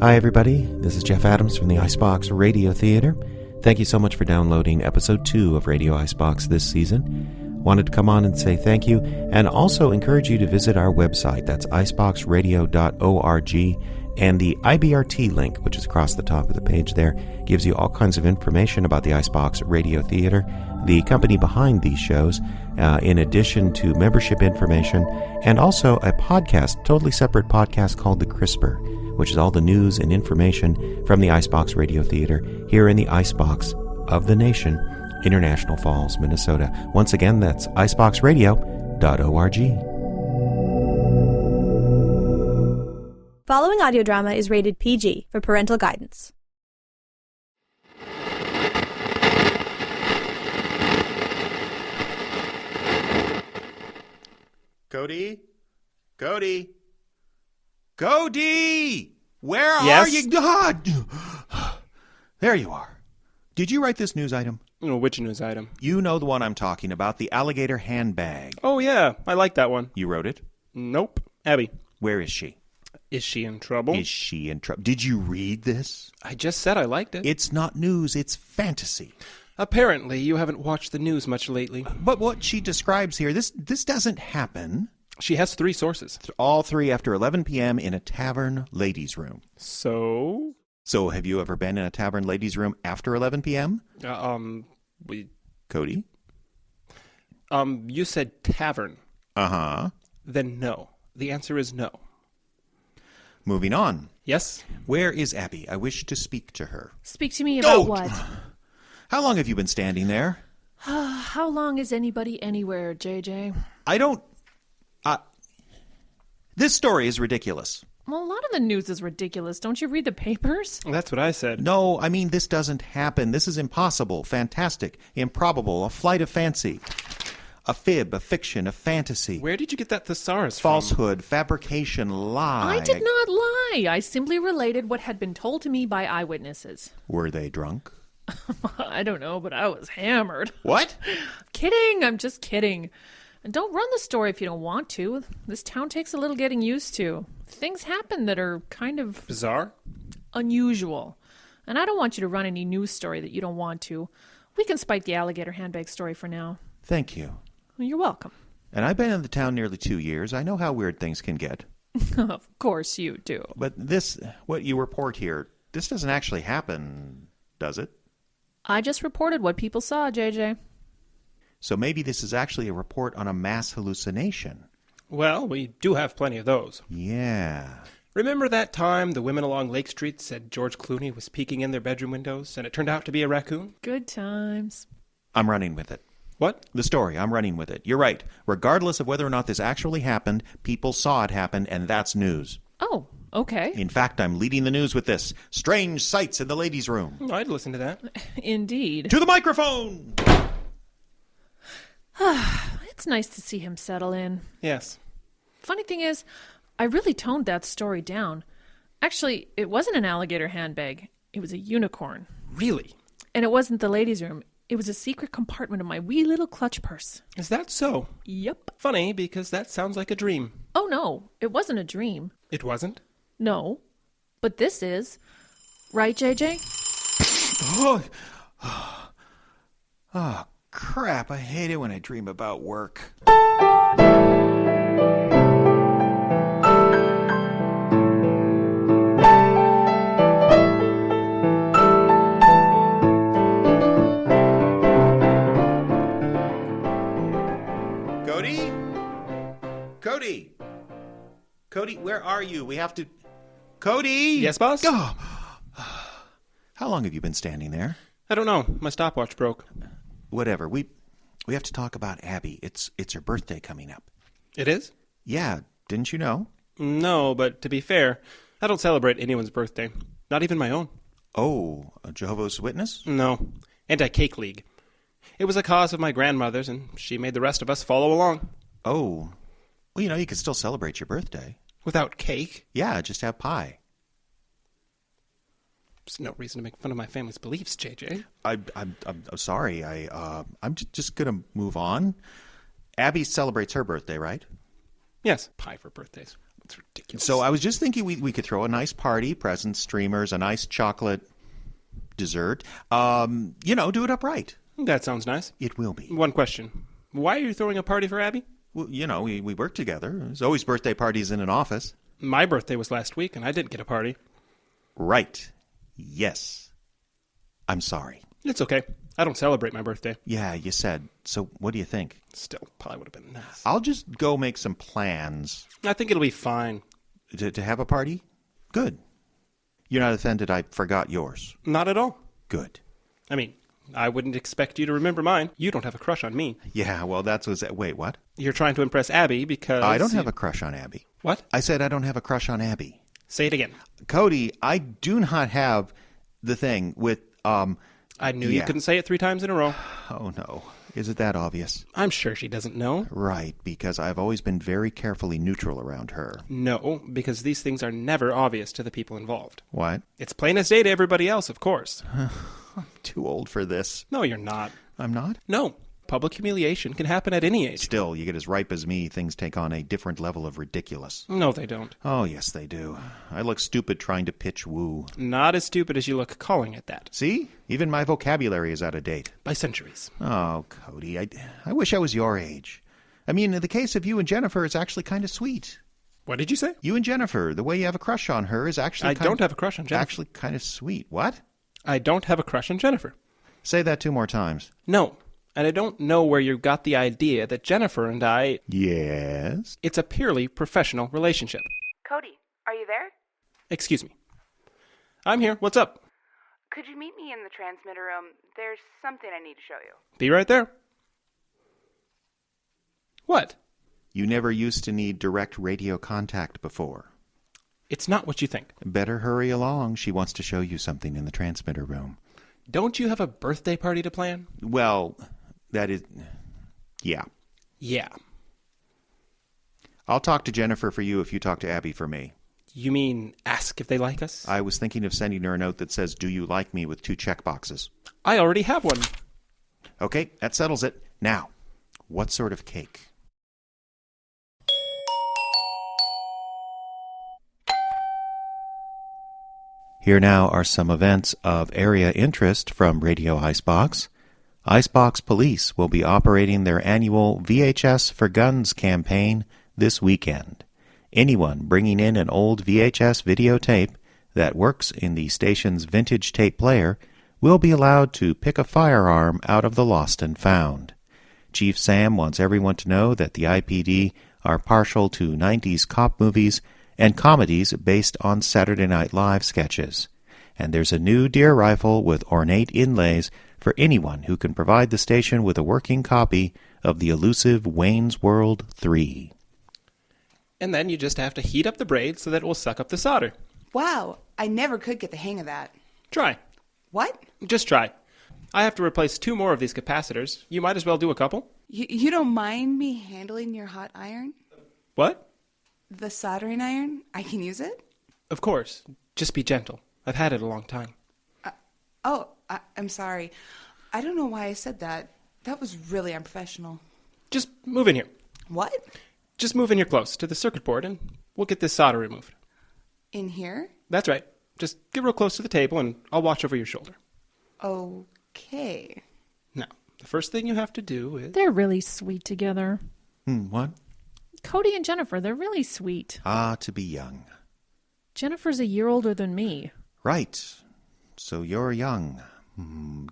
Hi, everybody. This is Jeff Adams from the Icebox Radio Theater. Thank you so much for downloading episode 2 of Radio Icebox this season. Wanted to come on and say thank you, and also encourage you to visit our website. That's iceboxradio.org, and the IBRT link, which is across the top of the page there, gives you all kinds of information about the Icebox Radio Theater, the company behind these shows, in addition to membership information, and also a podcast, totally separate podcast called The Crisper, which is all the news and information from the Icebox Radio Theater here in the Icebox of the nation, International Falls, Minnesota. Once again, that's iceboxradio.org. Following audio drama is rated PG for parental guidance. Cody? Cody? Cody! Where Yes? are you? God! There you are. Did you write this news item? Which news item? You know the one I'm talking about, the alligator handbag. Oh, yeah. I like that one. You wrote it? Nope. Abby. Where is she? Is she in trouble? Is she in trouble? Did you read this? I just said I liked it. It's not news, it's fantasy. Apparently, you haven't watched the news much lately. But what she describes here, this doesn't happen. She has 3 sources. All 3 after 11 p.m. in a tavern ladies' room. So? So have you ever been in a tavern ladies' room after 11 p.m.? Cody? You said tavern. Uh-huh. Then no. The answer is no. Moving on. Yes? Where is Abby? I wish to speak to her. Speak to me about Oh! what? How long have you been standing there? How long is anybody anywhere, JJ? I don't... This story is ridiculous. Well, a lot of the news is ridiculous. Don't you read the papers? That's what I said. No, I mean, this doesn't happen. This is impossible, fantastic, improbable, a flight of fancy, a fib, a fiction, a fantasy, Where did you get that thesaurus from? falsehood, fabrication, lie. I did not lie. I simply related what had been told to me by eyewitnesses. Were they drunk? I don't know, but I was hammered. What? Kidding. I'm just kidding. And don't run the story if you don't want to. This town takes a little getting used to. Things happen that are kind of Bizarre? unusual. And I don't want you to run any news story that you don't want to. We can spike the alligator handbag story for now. Thank you. Well, you're welcome. And I've been in the town nearly 2 years. I know how weird things can get. Of course you do. But this, what you report here, this doesn't actually happen, does it? I just reported what people saw, JJ. So maybe this is actually a report on a mass hallucination. Well, we do have plenty of those. Yeah. Remember that time the women along Lake Street said George Clooney was peeking in their bedroom windows and it turned out to be a raccoon? Good times. I'm running with it. What? The story, I'm running with it. You're right. Regardless of whether or not this actually happened, people saw it happen, and that's news. Oh, okay. In fact, I'm leading the news with this. Strange sights in the ladies' room. I'd listen to that. Indeed. To the microphone! It's nice to see him settle in. Yes. Funny thing is, I really toned that story down. Actually, it wasn't an alligator handbag. It was a unicorn. Really? And it wasn't the ladies' room. It was a secret compartment of my wee little clutch purse. Is that so? Yep. Funny, because that sounds like a dream. Oh, no. It wasn't a dream. It wasn't? No. But this is. Right, JJ? Oh, crap. I hate it when I dream about work. Cody? Cody? Cody, where are you? We have to... Cody? Yes, boss? Oh. How long have you been standing there? I don't know. My stopwatch broke. Whatever. We have to talk about Abby. It's her birthday coming up. It is? Yeah, didn't you know? No, but to be fair, I don't celebrate anyone's birthday. Not even my own. Oh, a Jehovah's Witness? No. Anti-Cake League. It was a cause of my grandmother's, and she made the rest of us follow along. Oh. Well, you could still celebrate your birthday. Without cake? Yeah, just have pie. There's no reason to make fun of my family's beliefs, JJ. I'm sorry. I'm just gonna move on. Abby celebrates her birthday, right? Yes, pie for birthdays. It's ridiculous. So I was just thinking we could throw a nice party, presents, streamers, a nice chocolate dessert. Do it upright. That sounds nice. It will be. One question. Why are you throwing a party for Abby? Well, we work together. There's always birthday parties in an office. My birthday was last week, and I didn't get a party. Right. Yes. I'm sorry. It's okay. I don't celebrate my birthday. Yeah, you said. So what do you think? Still, probably would have been nice. I'll just go make some plans. I think it'll be fine. To have a party? Good. You're not offended I forgot yours? Not at all. Good. I mean, I wouldn't expect you to remember mine. You don't have a crush on me. Yeah, well, wait, what? You're trying to impress Abby because... I don't have a crush on Abby. What? I said I don't have a crush on Abby. Say it again. Cody, I do not have the thing with, I knew you couldn't say it 3 times in a row. Oh, no. Is it that obvious? I'm sure she doesn't know. Right, because I've always been very carefully neutral around her. No, because these things are never obvious to the people involved. What? It's plain as day to everybody else, of course. I'm too old for this. No, you're not. I'm not? No. Public humiliation can happen at any age. Still, you get as ripe as me, things take on a different level of ridiculous. No, they don't. Oh, yes, they do. I look stupid trying to pitch woo. Not as stupid as you look calling it that. See? Even my vocabulary is out of date. By centuries. Oh, Cody, I wish I was your age. I mean, in the case of you and Jennifer, it's actually kind of sweet. What did you say? You and Jennifer, the way you have a crush on her is actually I don't have a crush on Jennifer. Actually kind of sweet. What? I don't have a crush on Jennifer. Say that 2 more times. No. And I don't know where you got the idea that Jennifer and I... Yes? It's a purely professional relationship. Cody, are you there? Excuse me. I'm here. What's up? Could you meet me in the transmitter room? There's something I need to show you. Be right there. What? You never used to need direct radio contact before. It's not what you think. Better hurry along. She wants to show you something in the transmitter room. Don't you have a birthday party to plan? Well, that is... Yeah. Yeah. I'll talk to Jennifer for you if you talk to Abby for me. You mean ask if they like us? I was thinking of sending her a note that says, "Do you like me?" with 2 checkboxes. I already have one. Okay, that settles it. Now, what sort of cake? Here now are some events of area interest from Radio Icebox. Icebox Police will be operating their annual VHS for Guns campaign this weekend. Anyone bringing in an old VHS videotape that works in the station's vintage tape player will be allowed to pick a firearm out of the lost and found. Chief Sam wants everyone to know that the IPD are partial to 90s cop movies and comedies based on Saturday Night Live sketches. And there's a new deer rifle with ornate inlays for anyone who can provide the station with a working copy of the elusive Wayne's World 3. And then you just have to heat up the braid so that it will suck up the solder. Wow, I never could get the hang of that. Try. What? Just try. I have to replace 2 more of these capacitors. You might as well do a couple. You don't mind me handling your hot iron? What? The soldering iron? I can use it? Of course. Just be gentle. I've had it a long time. I'm sorry. I don't know why I said that. That was really unprofessional. Just move in here. What? Just move in here close to the circuit board and we'll get this solder removed. In here? That's right. Just get real close to the table and I'll watch over your shoulder. Okay. Now, the first thing you have to do is... They're really sweet together. What? Cody and Jennifer, they're really sweet. Ah, to be young. Jennifer's a year older than me. Right. So you're young.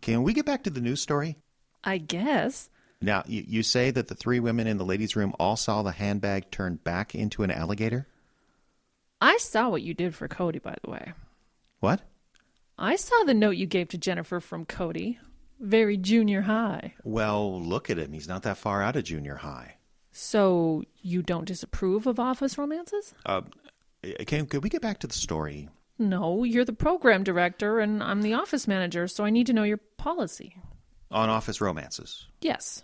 Can we get back to the news story? I guess. Now, you say that the 3 women in the ladies' room all saw the handbag turned back into an alligator? I saw what you did for Cody, by the way. What? I saw the note you gave to Jennifer from Cody. Very junior high. Well, look at him. He's not that far out of junior high. So you don't disapprove of office romances? Could we get back to the story? No, you're the program director and I'm the office manager, so I need to know your policy. On office romances? Yes.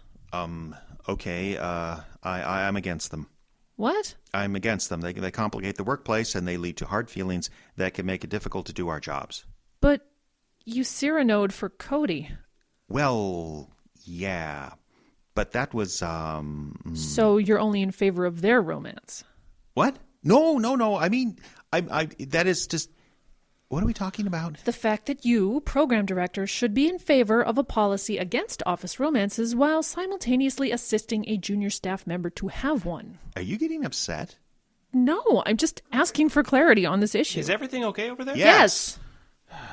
Okay, I'm against them. What? I'm against them. They complicate the workplace and they lead to hard feelings that can make it difficult to do our jobs. But you Cyranoed for Cody. Well, yeah. But that was, So you're only in favor of their romance? What? No. I mean, that is just... What are we talking about? The fact that you, program director, should be in favor of a policy against office romances while simultaneously assisting a junior staff member to have one. Are you getting upset? No, I'm just asking for clarity on this issue. Is everything okay over there? Yes.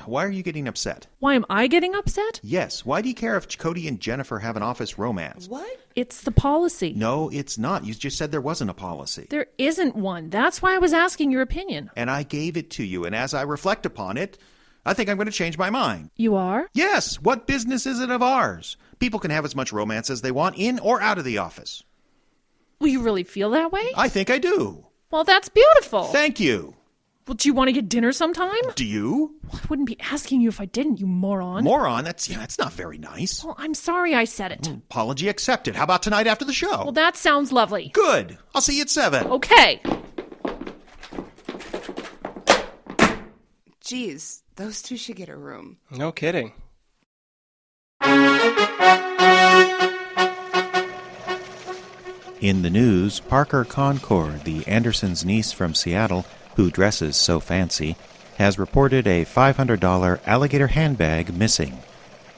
Why are you getting upset? Why am I getting upset? Yes. Why do you care if Cody and Jennifer have an office romance? What? It's the policy. No, it's not. You just said there wasn't a policy. There isn't one. That's why I was asking your opinion. And I gave it to you, and as I reflect upon it, I think I'm going to change my mind. You are? Yes. What business is it of ours? People can have as much romance as they want in or out of the office. Well, you really feel that way? I think I do. Well, that's beautiful. Thank you. Well, do you want to get dinner sometime? Do you? I wouldn't be asking you if I didn't, you moron. Moron? That's not very nice. Well, I'm sorry I said it. Apology accepted. How about tonight after the show? Well, that sounds lovely. Good. I'll see you at 7. Okay. Geez, those two should get a room. No kidding. In the news, Parker Concord, the Andersons' niece from Seattle, who dresses so fancy, has reported a $500 alligator handbag missing.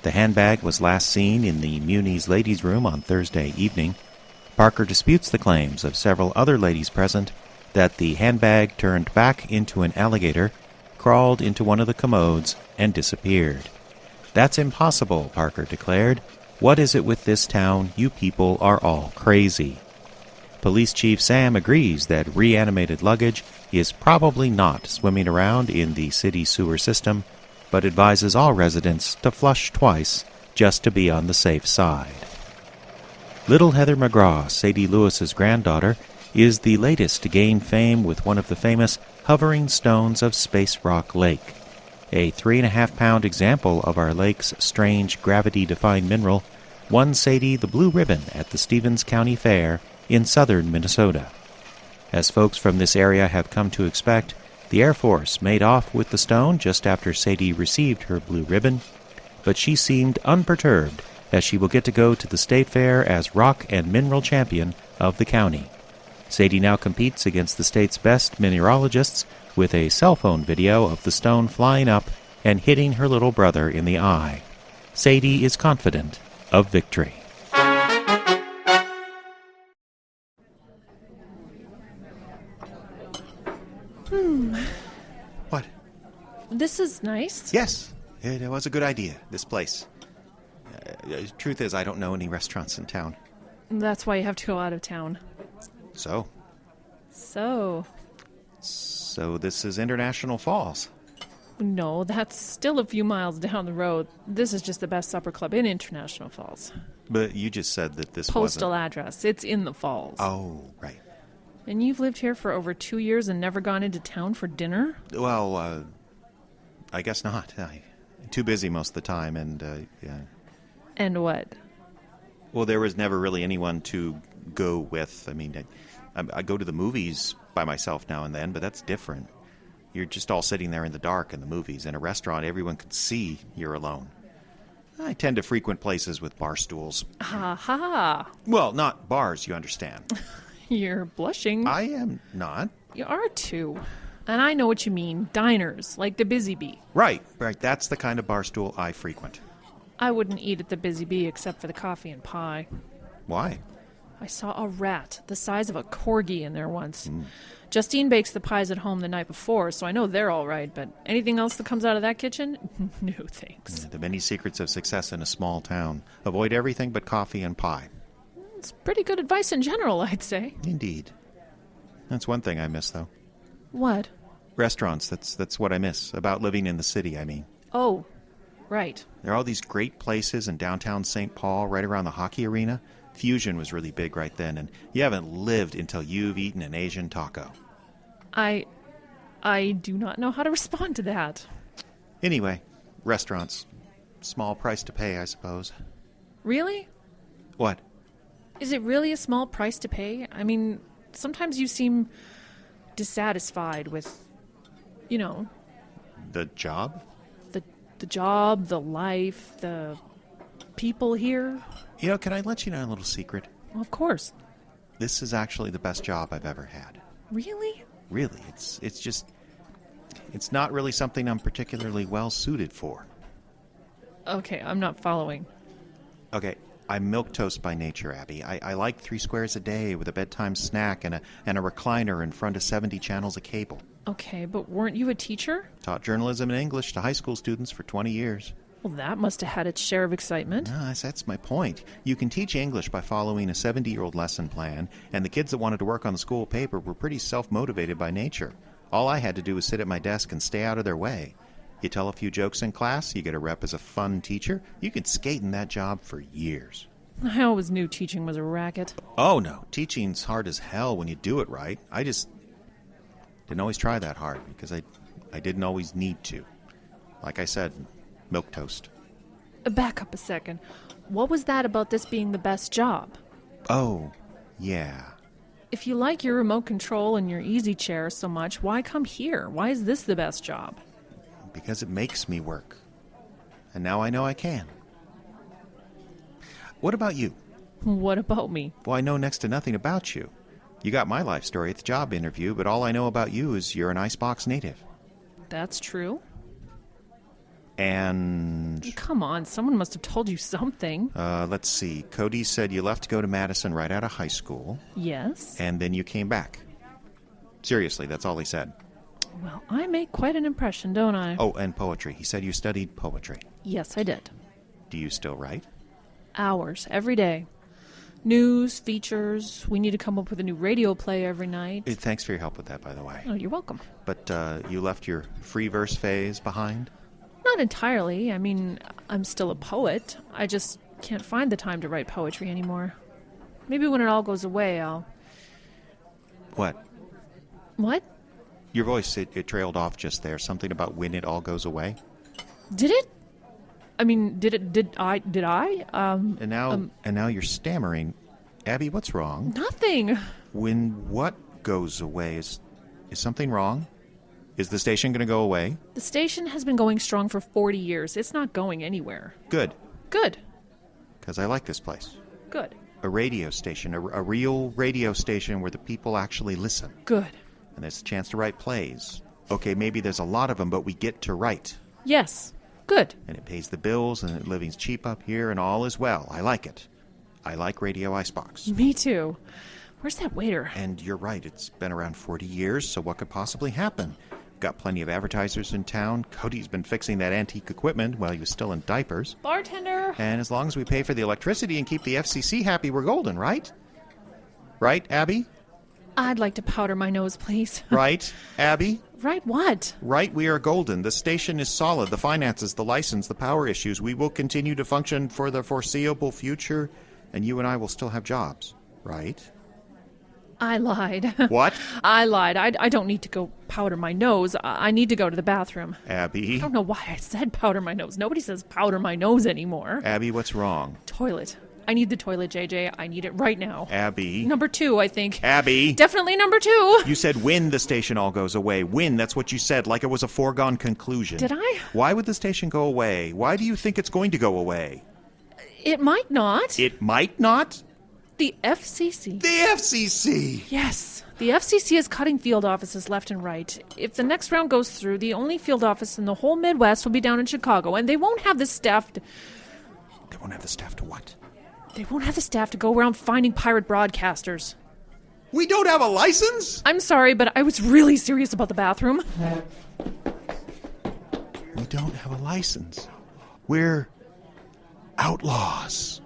The handbag was last seen in the Muni's ladies' room on Thursday evening. Parker disputes the claims of several other ladies present that the handbag turned back into an alligator, crawled into one of the commodes, and disappeared. That's impossible, Parker declared. What is it with this town? You people are all crazy. Police Chief Sam agrees that reanimated luggage is probably not swimming around in the city sewer system, but advises all residents to flush twice just to be on the safe side. Little Heather McGraw, Sadie Lewis's granddaughter, is the latest to gain fame with one of the famous hovering stones of Space Rock Lake. A 3.5-pound example of our lake's strange gravity-defying mineral won Sadie the blue ribbon at the Stevens County Fair in southern Minnesota. As folks from this area have come to expect, the Air Force made off with the stone just after Sadie received her blue ribbon, but she seemed unperturbed as she will get to go to the state fair as rock and mineral champion of the county. Sadie now competes against the state's best mineralogists with a cell phone video of the stone flying up and hitting her little brother in the eye. Sadie is confident of victory. What? This is nice. Yes, it was a good idea, this place. Truth is, I don't know any restaurants in town. That's why you have to go out of town. So this is International Falls. No, that's still a few miles down the road. This is just the best supper club in International Falls. But you just said that this Postal wasn't... address. It's in the falls. Oh, right. And you've lived here for over 2 years and never gone into town for dinner? Well, I guess not. I'm too busy most of the time, and, yeah. And what? Well, there was never really anyone to go with. I mean, I go to the movies by myself now and then, but that's different. You're just all sitting there in the dark in the movies. In a restaurant, everyone can see you're alone. I tend to frequent places with bar stools. Ha ha. Well, not bars, you understand. You're blushing. I am not. You are too. And I know what you mean. Diners, like the Busy Bee. Right. That's the kind of bar stool I frequent. I wouldn't eat at the Busy Bee except for the coffee and pie. Why? I saw a rat the size of a corgi in there once. Justine bakes the pies at home the night before, so I know they're all right, but anything else that comes out of that kitchen? No thanks. The many secrets of success in a small town. Avoid everything but coffee and pie. It's pretty good advice in general, I'd say. Indeed. That's one thing I miss, though. What? Restaurants. That's what I miss. About living in the city, I mean. Oh, right. There are all these great places in downtown St. Paul, right around the hockey arena. Fusion was really big right then, and you haven't lived until you've eaten an Asian taco. I do not know how to respond to that. Anyway, restaurants. Small price to pay, I suppose. Really? What? Is it really a small price to pay? I mean, sometimes you seem dissatisfied with, you know... The job? The job, the life, the people here. You know, can I let you know a little secret? Well, of course. This is actually the best job I've ever had. Really? Really, it's not really something I'm particularly well suited for. Okay, I'm not following. Okay, I'm milquetoast by nature, Abby. I like 3 squares a day with a bedtime snack and a recliner in front of 70 channels of cable. Okay, but weren't you a teacher? Taught journalism and English to high school students for 20 years. Well, that must have had its share of excitement. No, that's my point. You can teach English by following a 70-year-old lesson plan, and the kids that wanted to work on the school paper were pretty self-motivated by nature. All I had to do was sit at my desk and stay out of their way. You tell a few jokes in class, you get a rep as a fun teacher, you could skate in that job for years. I always knew teaching was a racket. Oh, no. Teaching's hard as hell when you do it right. I just didn't always try that hard because I didn't always need to. Like I said, milquetoast. Back up a second. What was that about this being the best job? Oh, yeah. If you like your remote control and your easy chair so much, why come here? Why is this the best job? Because it makes me work. And now I know I can. What about you? What about me? Well, I know next to nothing about you. You got my life story at the job interview, but all I know about you is you're an Icebox native. That's true. And... Come on, someone must have told you something. Let's see. Cody said you left to go to Madison right out of high school. Yes. And then you came back. Seriously, that's all he said. Well, I make quite an impression, don't I? Oh, and poetry. He said you studied poetry. Yes, I did. Do you still write? Hours, every day. News, features. We need to come up with a new radio play every night. Thanks for your help with that, by the way. Oh, you're welcome. But you left your free verse phase behind? Not entirely. I mean, I'm still a poet. I just can't find the time to write poetry anymore. Maybe when it all goes away, I'll... What? What? Your voice, it trailed off just there. Something about when it all goes away. Did it? I mean, did I? And now you're stammering. Abby, what's wrong? Nothing. When what goes away? Is something wrong? Is the station going to go away? The station has been going strong for 40 years. It's not going anywhere. Good. Good. Because I like this place. Good. A radio station, a real radio station where the people actually listen. Good. And there's a chance to write plays. Okay, maybe there's a lot of them, but we get to write. Yes. Good. And it pays the bills, and the living's cheap up here, and all is well. I like it. I like Radio Icebox. Me too. Where's that waiter? And you're right, it's been around 40 years, so what could possibly happen? Got plenty of advertisers in town. Cody's been fixing that antique equipment while he was still in diapers. Bartender! And as long as we pay for the electricity and keep the FCC happy, we're golden, right? Right, Abby? I'd like to powder my nose, please. Right, Abby? Right what? Right, we are golden. The station is solid. The finances, the license, the power issues. We will continue to function for the foreseeable future, and you and I will still have jobs, right? I lied. What? I lied. I don't need to go powder my nose. I need to go to the bathroom. Abby? I don't know why I said powder my nose. Nobody says powder my nose anymore. Abby, what's wrong? Toilet. I need the toilet, JJ. I need it right now. Abby? Number 2, I think. Abby? Definitely number 2. You said when the station all goes away. When, that's what you said, like it was a foregone conclusion. Did I? Why would the station go away? Why do you think it's going to go away? It might not. It might not? The FCC. The FCC! Yes. The FCC is cutting field offices left and right. If the next round goes through, the only field office in the whole Midwest will be down in Chicago, and they won't have the staff to... They won't have the staff to what? They won't have the staff to go around finding pirate broadcasters. We don't have a license? I'm sorry, but I was really serious about the bathroom. We don't have a license. We're outlaws.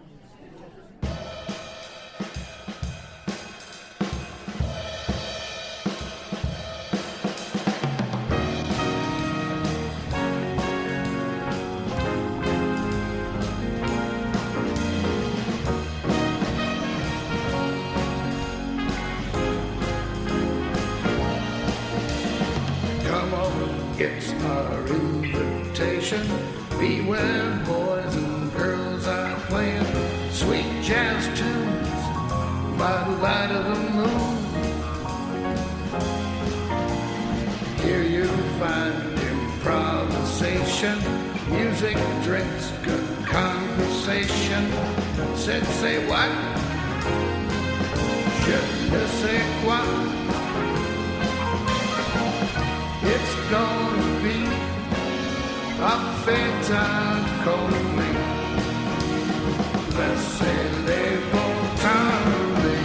It's our invitation. Beware, boys and girls are playing sweet jazz tunes by the light of the moon. Here you find improvisation, music, drinks, good conversation. Said, say what? Je ne sais quoi. bedtime coldly. Laissez-les bon tendre.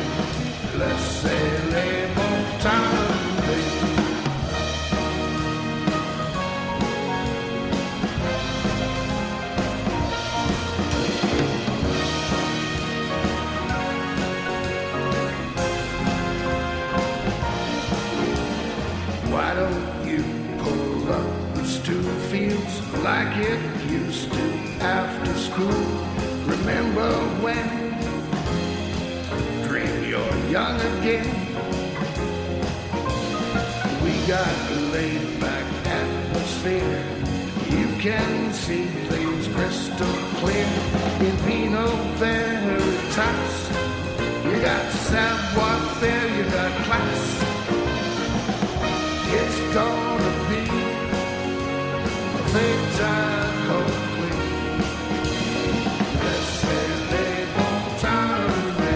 Laissez-les bon tendre. Why don't you pull up the stew fields like it used to after school? Remember when? Dream you're young again. We got a laid-back atmosphere. You can see things crystal clear. In Pinot Veritas, you got savoir-faire, you got class. It's gonna be a bedtime coldly. Laissez-les bon tendre.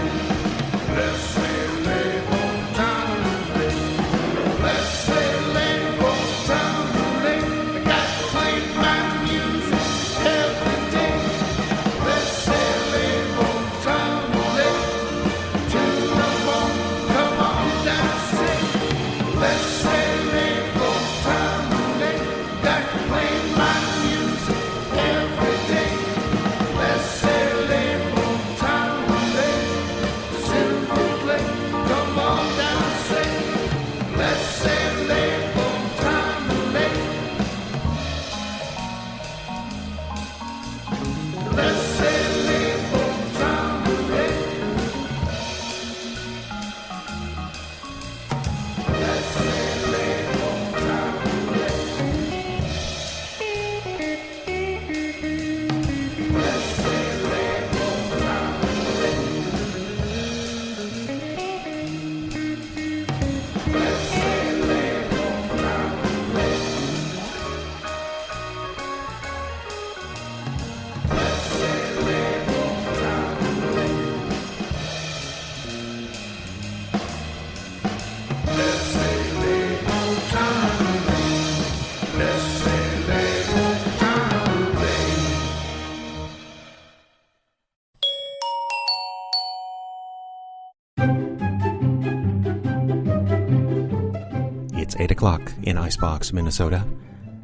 Laissez-les bon tendre. Laissez-les bon tendre. I got to play my music every day. Laissez-les bon tendre. To the bone, come on, dance it. Laissez It's 8 o'clock in Icebox, Minnesota.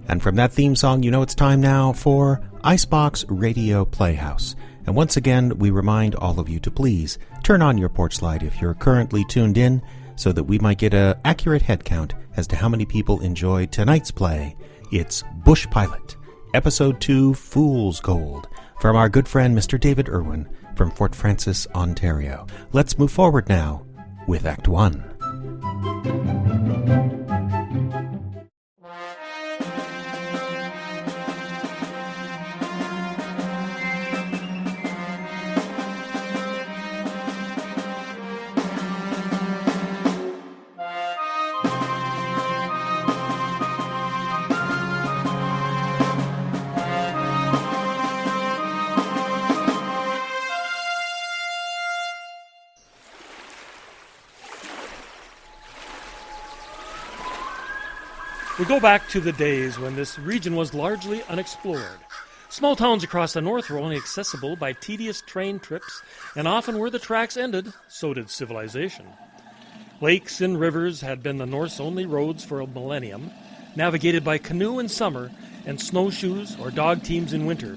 And from that theme song, you know it's time now for Icebox Radio Playhouse. And once again, we remind all of you to please turn on your porch light if you're currently tuned in so that we might get an accurate head count as to how many people enjoyed tonight's play. It's Bush Pilot, Episode 2, Fool's Gold, from our good friend Mr. David Irwin from Fort Francis, Ontario. Let's move forward now with Act 1. We go back to the days when this region was largely unexplored. Small towns across the north were only accessible by tedious train trips, and often where the tracks ended, so did civilization. Lakes and rivers had been the North's only roads for a millennium, navigated by canoe in summer and snowshoes or dog teams in winter.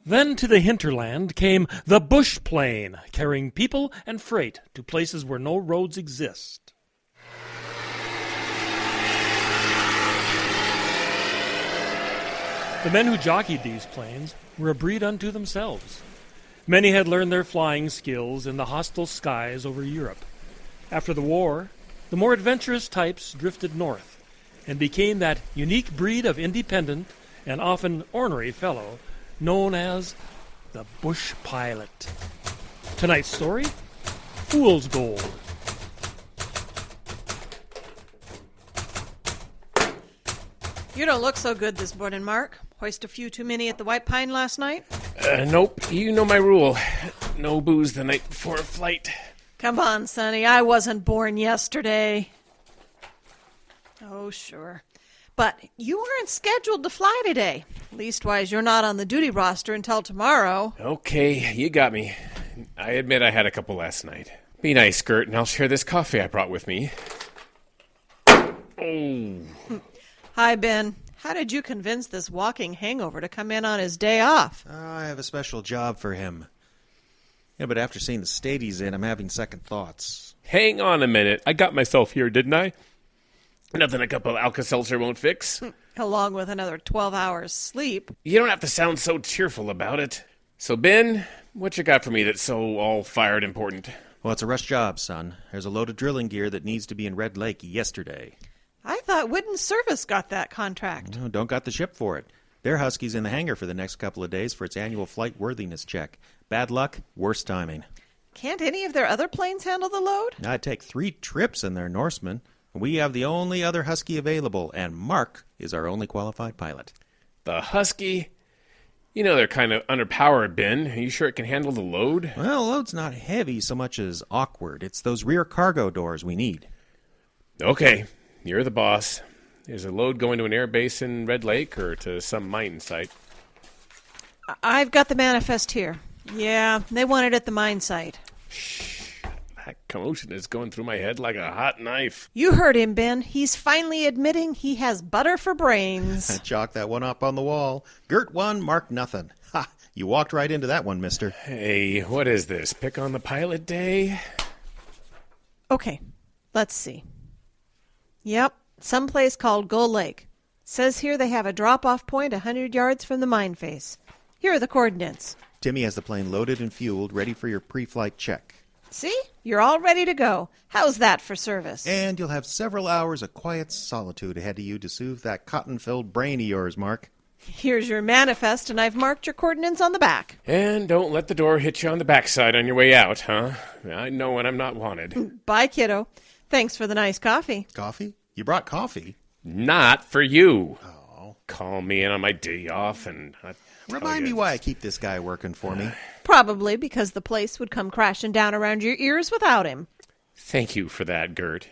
Then to the hinterland came the bush plane, carrying people and freight to places where no roads exist. The men who jockeyed these planes were a breed unto themselves. Many had learned their flying skills in the hostile skies over Europe. After the war, the more adventurous types drifted north and became that unique breed of independent and often ornery fellow known as the Bush Pilot. Tonight's story, Fool's Gold. You don't look so good this morning, Mark. Hoist a few too many at the White Pine last night? Nope. You know my rule. No booze the night before a flight. Come on, Sonny. I wasn't born yesterday. Oh, sure. But you weren't scheduled to fly today. Leastwise, you're not on the duty roster until tomorrow. Okay, you got me. I admit I had a couple last night. Be nice, Gert, and I'll share this coffee I brought with me. Oh. Hi, Ben. How did you convince this walking hangover to come in on his day off? I have a special job for him. Yeah, but after seeing the state he's in, I'm having second thoughts. Hang on a minute. I got myself here, didn't I? Nothing a cup of Alka-Seltzer won't fix. Along with another 12 hours sleep. You don't have to sound so cheerful about it. So, Ben, what you got for me that's so all-fired important? Well, it's a rush job, son. There's a load of drilling gear that needs to be in Red Lake yesterday. I thought Whidden Service got that contract. No, don't got the ship for it. Their Husky's in the hangar for the next couple of days for its annual flight worthiness check. Bad luck, worse timing. Can't any of their other planes handle the load? I'd take 3 trips in their Norseman. We have the only other Husky available, and Mark is our only qualified pilot. The Husky? You know they're kind of underpowered, Ben. Are you sure it can handle the load? Well, the load's not heavy so much as awkward. It's those rear cargo doors we need. Okay, you're the boss. Is a load going to an air base in Red Lake or to some mine site? I've got the manifest here. Yeah, they want it at the mine site. That commotion is going through my head like a hot knife. You heard him, Ben. He's finally admitting he has butter for brains. Chalk that one up on the wall. Gert won, Mark nothing. Ha! You walked right into that one, mister. Hey, what is this? Pick on the pilot day? Okay, let's see. Yep, someplace called Gull Lake. Says here they have a drop-off point 100 yards from the mine face. Here are the coordinates. Timmy has the plane loaded and fueled, ready for your pre-flight check. See? You're all ready to go. How's that for service? And you'll have several hours of quiet solitude ahead of you to soothe that cotton-filled brain of yours, Mark. Here's your manifest, and I've marked your coordinates on the back. And don't let the door hit you on the backside on your way out, huh? I know when I'm not wanted. Bye, kiddo. Thanks for the nice coffee. Coffee? You brought coffee? Not for you. Oh. Call me in on my day off and... Remind me why I keep this guy working for me. Probably because the place would come crashing down around your ears without him. Thank you for that, Gert.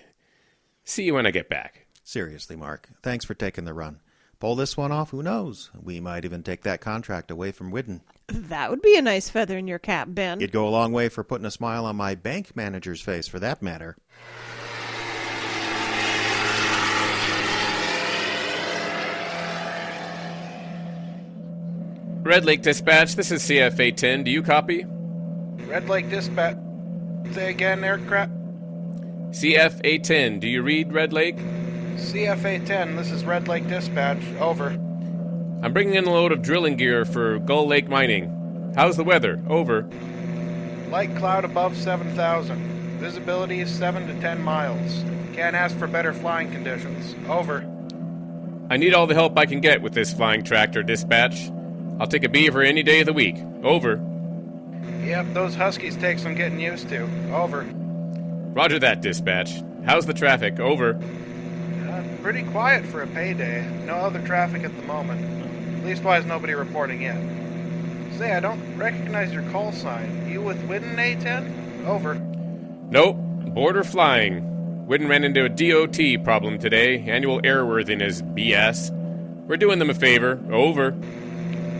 See you when I get back. Seriously, Mark, thanks for taking the run. Pull this one off, who knows? We might even take that contract away from Whidden. That would be a nice feather in your cap, Ben. It'd go a long way for putting a smile on my bank manager's face, for that matter. Red Lake Dispatch, this is CF-810. Do you copy? Red Lake Dispatch. Say again, aircraft. CF-810, do you read Red Lake? CF-810, this is Red Lake Dispatch. Over. I'm bringing in a load of drilling gear for Gull Lake Mining. How's the weather? Over. Light cloud above 7,000. Visibility is 7 to 10 miles. Can't ask for better flying conditions. Over. I need all the help I can get with this flying tractor, Dispatch. I'll take a beaver any day of the week. Over. Yep, those Huskies take some getting used to. Over. Roger that, Dispatch. How's the traffic? Over. Pretty quiet for a payday. No other traffic at the moment. Leastwise, nobody reporting in. Say, I don't recognize your call sign. You with Whidden, A10? Over. Nope. Border flying. Whidden ran into a DOT problem today. Annual airworthiness BS. We're doing them a favor. Over.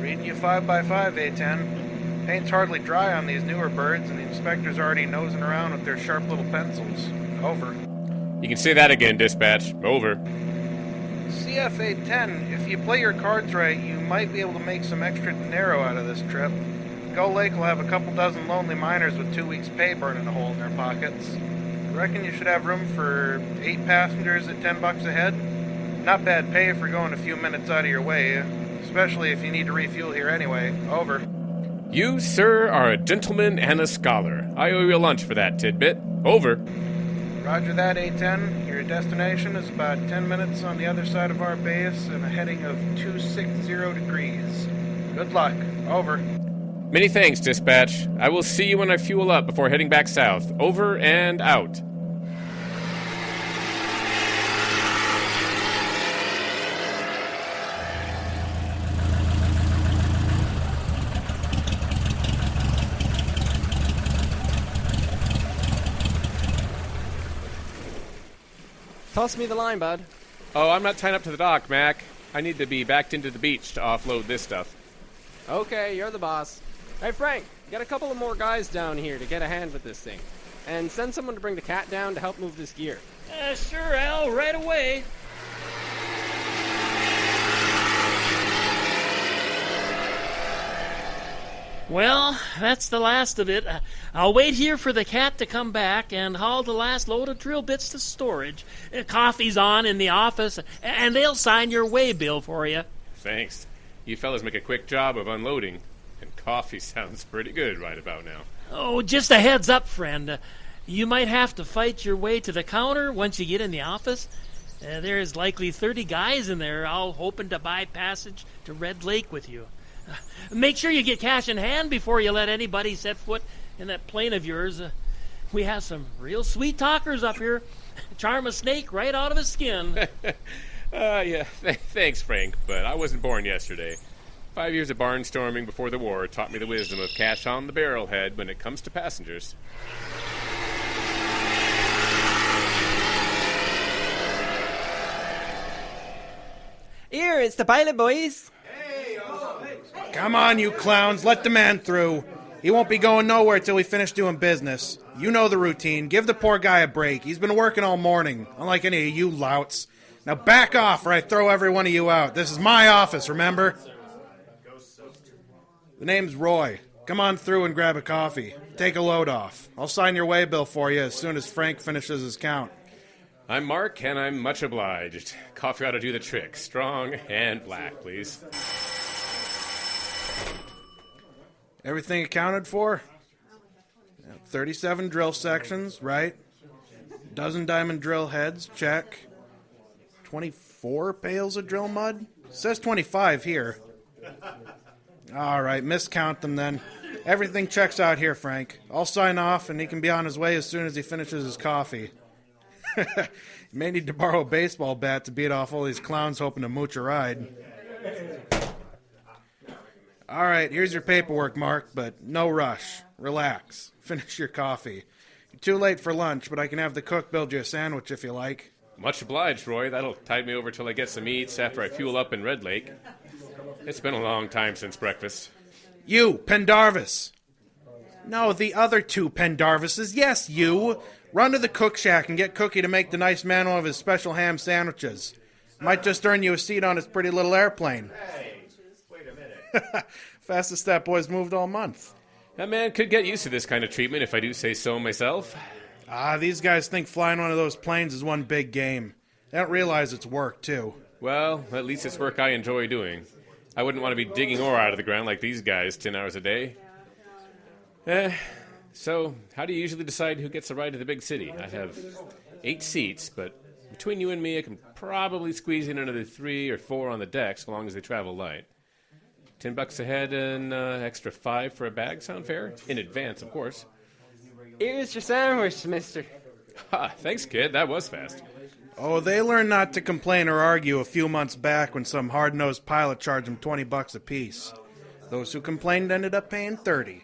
Reading you 5x5, A10. Paint's hardly dry on these newer birds, and the inspector's already nosing around with their sharp little pencils. Over. You can say that again, Dispatch. Over. CF-810, if you play your cards right, you might be able to make some extra dinero out of this trip. Gull Lake will have a couple dozen lonely miners with 2 weeks' pay burning a hole in their pockets. Reckon you should have room for 8 passengers at $10 a head? Not bad pay for going a few minutes out of your way, especially if you need to refuel here anyway. Over. You, sir, are a gentleman and a scholar. I owe you a lunch for that tidbit. Over. Roger that, A10. Your destination is about 10 minutes on the other side of our base and a heading of 260 degrees. Good luck. Over. Many thanks, Dispatch. I will see you when I fuel up before heading back south. Over and out. Toss me the line, bud. Oh, I'm not tying up to the dock, Mac. I need to be backed into the beach to offload this stuff. Okay, you're the boss. Hey, Frank, get a couple of more guys down here to get a hand with this thing. And send someone to bring the cat down to help move this gear. Sure, Al, right away. Well, that's the last of it. I'll wait here for the cat to come back and haul the last load of drill bits to storage. Coffee's on in the office, and they'll sign your way bill for you. Thanks. You fellas make a quick job of unloading, and coffee sounds pretty good right about now. Oh, just a heads up, friend. You might have to fight your way to the counter once you get in the office. There's likely 30 guys in there all hoping to buy passage to Red Lake with you. Make sure you get cash in hand before you let anybody set foot in that plane of yours. We have some real sweet talkers up here. Charm a snake right out of his skin. Thanks, Frank, but I wasn't born yesterday. 5 years of barnstorming before the war taught me the wisdom of cash on the barrelhead when it comes to passengers. Here, it's the pilot, boys. Come on, you clowns. Let the man through. He won't be going nowhere till we finish doing business. You know the routine. Give the poor guy a break. He's been working all morning, unlike any of you louts. Now back off or I throw every one of you out. This is my office, remember? The name's Roy. Come on through and grab a coffee. Take a load off. I'll sign your way bill for you as soon as Frank finishes his count. I'm Mark, and I'm much obliged. Coffee ought to do the trick. Strong and black, please. Everything accounted for? 37 drill sections, right? Dozen diamond drill heads, check. 24 pails of drill mud? Says 25 here. All right, miscount them then. Everything checks out here, Frank. I'll sign off, and he can be on his way as soon as he finishes his coffee. You may need to borrow a baseball bat to beat off all these clowns hoping to mooch a ride. All right, here's your paperwork, Mark, but no rush. Relax. Finish your coffee. You're too late for lunch, but I can have the cook build you a sandwich if you like. Much obliged, Roy. That'll tide me over till I get some eats after I fuel up in Red Lake. It's been a long time since breakfast. You, Pendarvis. No, the other two Pendarvises. Yes, you. Run to the cook shack and get Cookie to make the nice man one of his special ham sandwiches. Might just earn you a seat on his pretty little airplane. Hey, wait a minute. Fastest that boy's moved all month. That man could get used to this kind of treatment if I do say so myself. These guys think flying one of those planes is one big game. They don't realize it's work, too. Well, at least it's work I enjoy doing. I wouldn't want to be digging ore out of the ground like these guys 10 hours a day. So, how do you usually decide who gets a ride to the big city? I have 8 seats, but between you and me, I can probably squeeze in another 3 or 4 on the deck so long as they travel light. $10 a head and extra 5 for a bag sound fair? In advance, of course. Here's your sandwich, mister. Ha, thanks, kid. That was fast. Oh, they learned not to complain or argue a few months back when some hard-nosed pilot charged them $20 apiece. Those who complained ended up paying $30.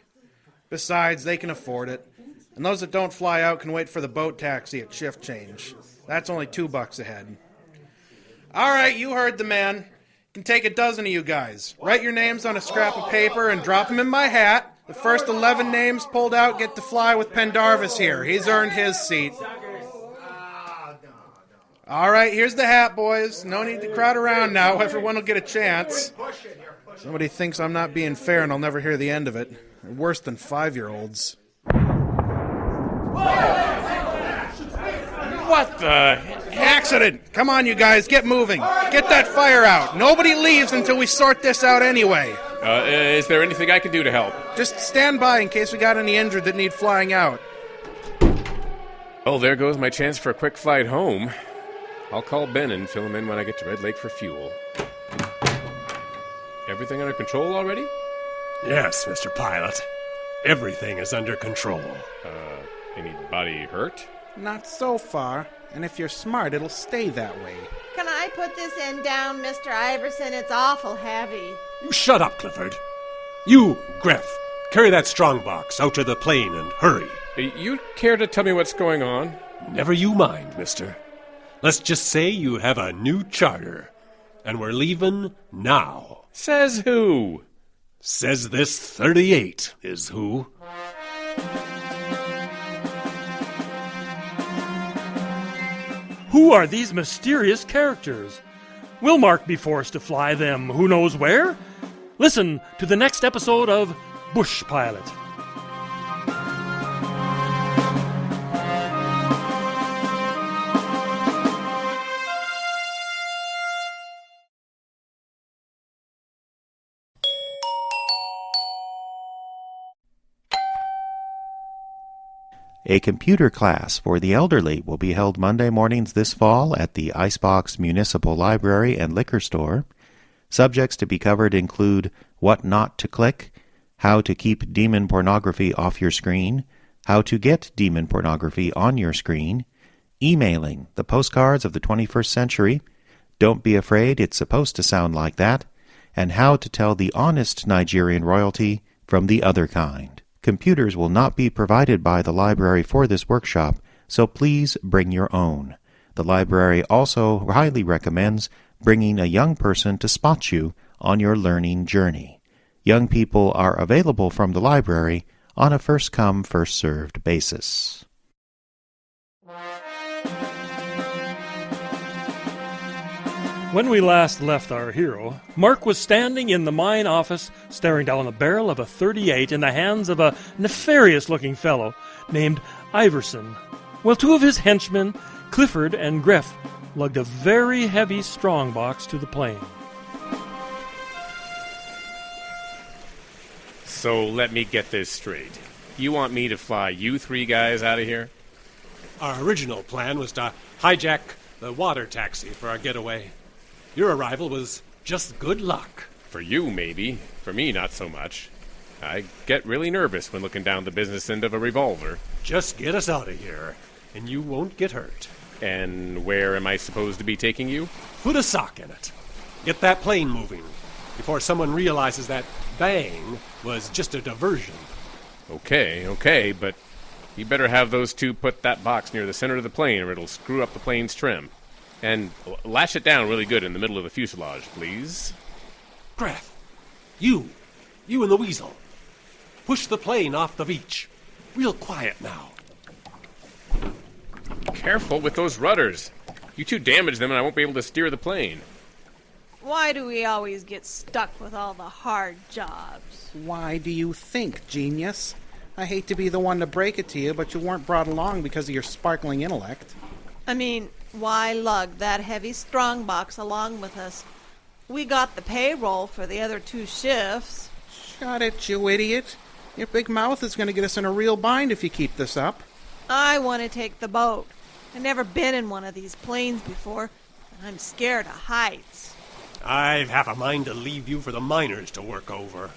Besides, they can afford it. And those that don't fly out can wait for the boat taxi at shift change. That's only $2 a head. All right, you heard the man. You can take a dozen of you guys. Write your names on a scrap of paper and drop them in my hat. The first 11 names pulled out get to fly with Pendarvis here. He's earned his seat. All right, here's the hat, boys. No need to crowd around now. Everyone will get a chance. Somebody thinks I'm not being fair and I'll never hear the end of it. They're worse than 5-year-olds. What the... Accident! Come on, you guys, get moving. Get that fire out. Nobody leaves until we sort this out anyway. Is there anything I can do to help? Just stand by in case we got any injured that need flying out. Oh, there goes my chance for a quick flight home. I'll call Ben and fill him in when I get to Red Lake for fuel. Everything under control already? Yes, Mr. Pilot. Everything is under control. Anybody hurt? Not so far. And if you're smart, it'll stay that way. Can I put this end down, Mr. Iverson? It's awful heavy. You shut up, Clifford. You, Griff, carry that strongbox out to the plane and hurry. You care to tell me what's going on? Never you mind, mister. Let's just say you have a new charter, and we're leaving now. Says who? Says this 38 is who. Who are these mysterious characters? Will Mark be forced to fly them who knows where? Listen to the next episode of Bush Pilot. A computer class for the elderly will be held Monday mornings this fall at the Icebox Municipal Library and Liquor Store. Subjects to be covered include what not to click, how to keep demon pornography off your screen, how to get demon pornography on your screen, emailing, the postcards of the 21st century, don't be afraid, it's supposed to sound like that, and how to tell the honest Nigerian royalty from the other kind. Computers will not be provided by the library for this workshop, so please bring your own. The library also highly recommends bringing a young person to spot you on your learning journey. Young people are available from the library on a first-come, first-served basis. When we last left our hero, Mark was standing in the mine office staring down the barrel of a .38 in the hands of a nefarious-looking fellow named Iverson, while two of his henchmen, Clifford and Greff, lugged a very heavy strongbox to the plane. So let me get this straight. You want me to fly you three guys out of here? Our original plan was to hijack the water taxi for our getaway. Your arrival was just good luck. For you, maybe. For me, not so much. I get really nervous when looking down the business end of a revolver. Just get us out of here, and you won't get hurt. And where am I supposed to be taking you? Put a sock in it. Get that plane moving before someone realizes that bang was just a diversion. Okay, but you better have those two put that box near the center of the plane or it'll screw up the plane's trim. And lash it down really good in the middle of the fuselage, please. Greff, you and the weasel. Push the plane off the beach. Real quiet now. Careful with those rudders. You two damage them and I won't be able to steer the plane. Why do we always get stuck with all the hard jobs? Why do you think, genius? I hate to be the one to break it to you, but you weren't brought along because of your sparkling intellect. I mean, why lug that heavy strongbox along with us? We got the payroll for the other 2 shifts. Shut it, you idiot. Your big mouth is going to get us in a real bind if you keep this up. I want to take the boat. I've never been in one of these planes before, and I'm scared of heights. I've half a mind to leave you for the miners to work over.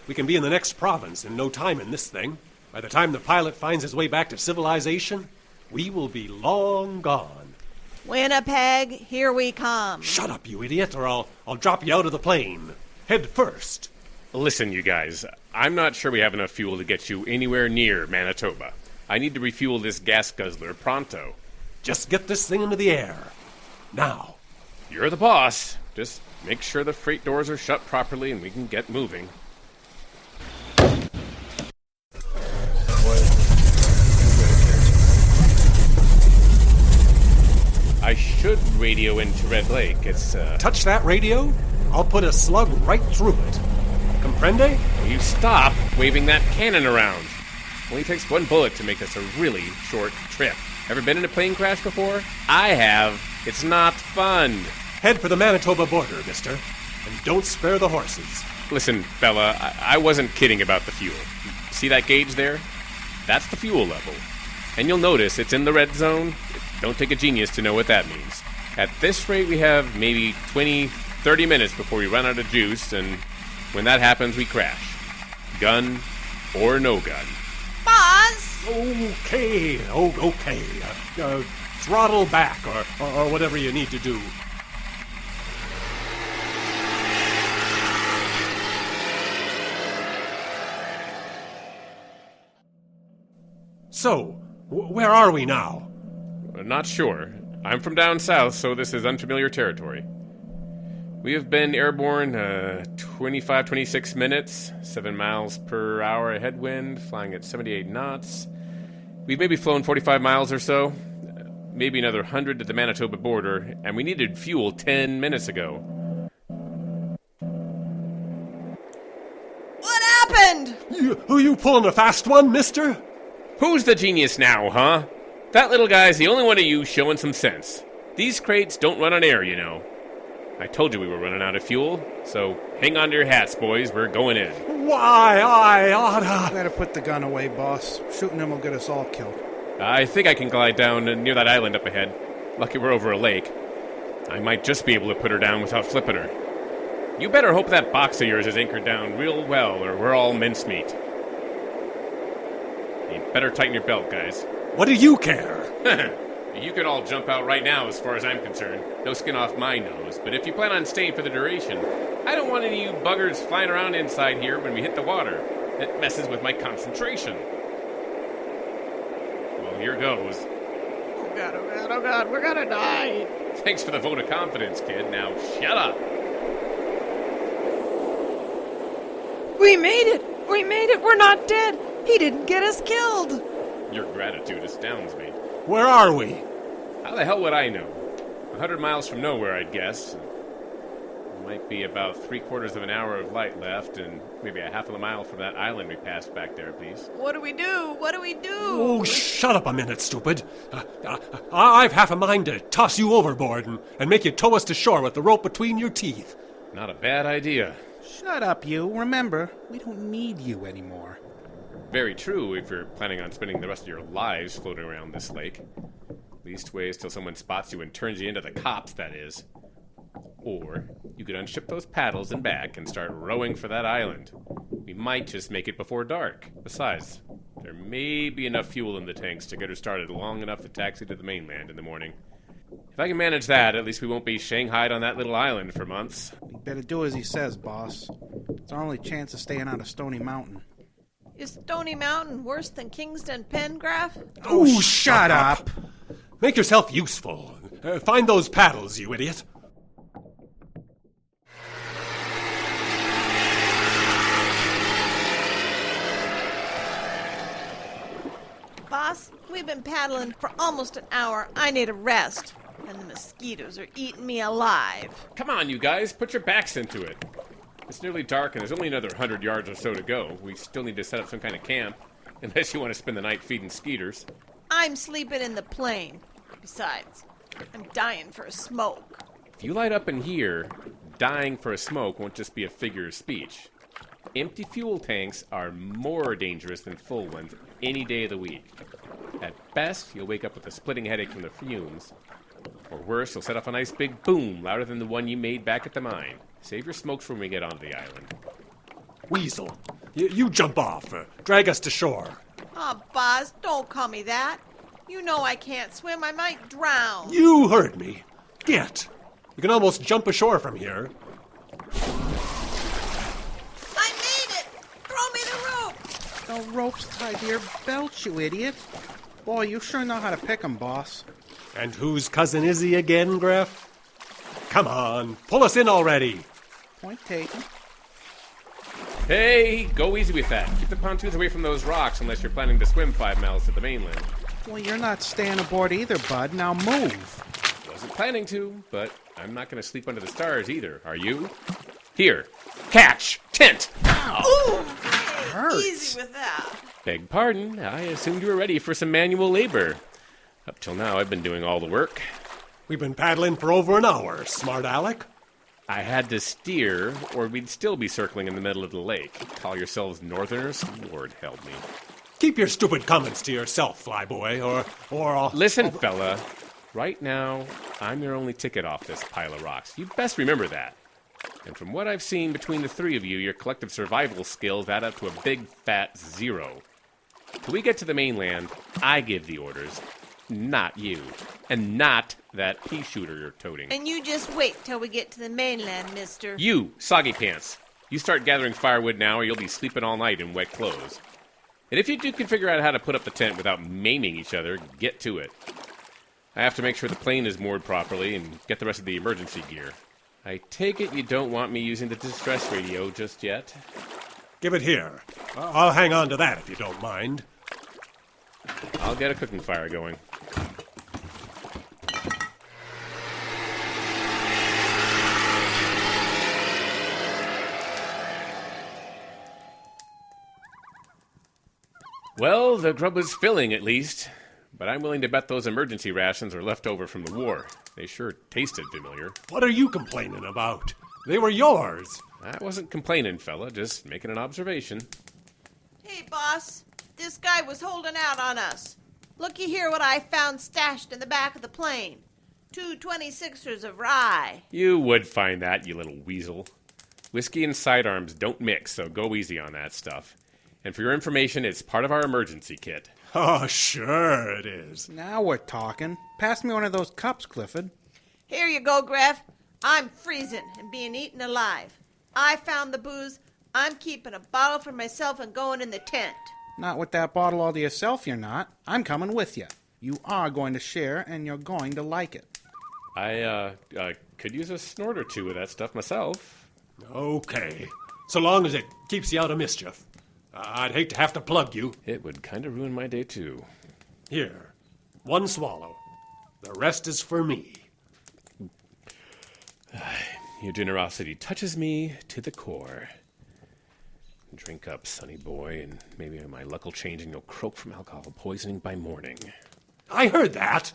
We can be in the next province in no time in this thing. By the time the pilot finds his way back to civilization, we will be long gone. Winnipeg, here we come. Shut up, you idiot, or I'll drop you out of the plane. Head first. Listen, you guys, I'm not sure we have enough fuel to get you anywhere near Manitoba. I need to refuel this gas guzzler pronto. Just get this thing into the air. Now. You're the boss. Just make sure the freight doors are shut properly and we can get moving. I should radio into Red Lake. It's, Touch that radio, I'll put a slug right through it. Comprende? Will you stop waving that cannon around? Only takes one bullet to make this a really short trip. Ever been in a plane crash before? I have. It's not fun. Head for the Manitoba border, mister. And don't spare the horses. Listen, fella, I wasn't kidding about the fuel. See that gauge there? That's the fuel level. And you'll notice it's in the red zone. Don't take a genius to know what that means. At this rate, we have maybe 20, 30 minutes before we run out of juice, and when that happens, we crash. Gun or no gun. Boss! Okay. Throttle back, or whatever you need to do. So, where are we now? Not sure. I'm from down south, so this is unfamiliar territory. We have been airborne 25, 26 minutes, 7 miles per hour headwind, flying at 78 knots. We've maybe flown 45 miles or so, maybe another 100 to the Manitoba border, and we needed fuel 10 minutes ago. What happened? You pulling a fast one, mister? Who's the genius now, huh? That little guy's the only one of you showing some sense. These crates don't run on air, you know. I told you we were running out of fuel, so hang on to your hats, boys. We're going in. Why, I oughta... Better put the gun away, boss. Shooting him will get us all killed. I think I can glide down near that island up ahead. Lucky we're over a lake. I might just be able to put her down without flipping her. You better hope that box of yours is anchored down real well, or we're all mincemeat. You better tighten your belt, guys. What do you care? You could all jump out right now as far as I'm concerned. No skin off my nose. But if you plan on staying for the duration, I don't want any of you buggers flying around inside here when we hit the water. It messes with my concentration. Well, here goes. Oh God, oh God, oh God, we're gonna die. Thanks for the vote of confidence, kid. Now, shut up. We made it! We made it! We're not dead! He didn't get us killed! Your gratitude astounds me. Where are we? How the hell would I know? 100 miles from nowhere, I'd guess. Might be about 3/4 of an hour of light left, and maybe a half of a mile from that island we passed back there, please. What do we do? What do we do? Oh, shut up a minute, stupid. I've half a mind to toss you overboard and make you tow us to shore with the rope between your teeth. Not a bad idea. Shut up, you. Remember, we don't need you anymore. Very true if you're planning on spending the rest of your lives floating around this lake. Least ways till someone spots you and turns you into the cops, that is. Or you could unship those paddles and back and start rowing for that island. We might just make it before dark. Besides, there may be enough fuel in the tanks to get her started long enough to taxi to the mainland in the morning. If I can manage that, at least we won't be shanghaied on that little island for months. You better do as he says, boss. It's our only chance of staying out of Stony Mountain. Is Stony Mountain worse than Kingston Pengraff? Oh, shut up! Make yourself useful. Find those paddles, you idiot. Boss, we've been paddling for almost an hour. I need a rest. And the mosquitoes are eating me alive. Come on, you guys, put your backs into it. It's nearly dark and there's only another 100 yards or so to go. We still need to set up some kind of camp, unless you want to spend the night feeding skeeters. I'm sleeping in the plane. Besides, I'm dying for a smoke. If you light up in here, dying for a smoke won't just be a figure of speech. Empty fuel tanks are more dangerous than full ones any day of the week. At best, you'll wake up with a splitting headache from the fumes. Or worse, you'll set off a nice big boom louder than the one you made back at the mine. Save your smokes for when we get onto the island. Weasel, you jump off. Drag us to shore. Oh, boss, don't call me that. You know I can't swim. I might drown. You heard me. Get. You can almost jump ashore from here. I made it! Throw me the rope! The rope's tied to your belt, you idiot. Boy, you sure know how to pick 'em, boss. And whose cousin is he again, Graf? Come on, pull us in already. Point taken. Hey, go easy with that. Keep the pontoons away from those rocks unless you're planning to swim 5 miles to the mainland. Well, you're not staying aboard either, bud. Now move. Wasn't planning to, but I'm not going to sleep under the stars either, are you? Here, catch, tent! Ooh! Hurts. Easy with that. Beg pardon, I assumed you were ready for some manual labor. Up till now, I've been doing all the work. We've been paddling for over an hour, smart Alec. I had to steer, or we'd still be circling in the middle of the lake. Call yourselves northerners? Lord help me. Keep your stupid comments to yourself, flyboy, or I'll... Listen, fella. Right now, I'm your only ticket off this pile of rocks. You best remember that. And from what I've seen between the three of you, your collective survival skills add up to a big, fat 0. Till we get to the mainland, I give the orders. Not you. And not that pea shooter you're toting. And you just wait till we get to the mainland, mister. You, soggy pants. You start gathering firewood now or you'll be sleeping all night in wet clothes. And if you two can figure out how to put up the tent without maiming each other, get to it. I have to make sure the plane is moored properly and get the rest of the emergency gear. I take it you don't want me using the distress radio just yet? Give it here. I'll hang on to that if you don't mind. I'll get a cooking fire going. Well, the grub was filling at least, but I'm willing to bet those emergency rations were left over from the war. They sure tasted familiar. What are you complaining about? They were yours. I wasn't complaining, fella, just making an observation. Hey, boss. This guy was holding out on us. Looky here what I found stashed in the back of the plane. 2 26ers of rye. You would find that, you little weasel. Whiskey and sidearms don't mix, so go easy on that stuff. And for your information, it's part of our emergency kit. Oh, sure it is. Now we're talking. Pass me one of those cups, Clifford. Here you go, Gref. I'm freezing and being eaten alive. I found the booze. I'm keeping a bottle for myself and going in the tent. Not with that bottle all to yourself, you're not. I'm coming with you. You are going to share, and you're going to like it. I could use a snort or two of that stuff myself. Okay. So long as it keeps you out of mischief. I'd hate to have to plug you. It would kind of ruin my day, too. Here, 1 swallow. The rest is for me. Your generosity touches me to the core. Drink up, sonny boy, and maybe my luck will change and you'll croak from alcohol poisoning by morning. I heard that.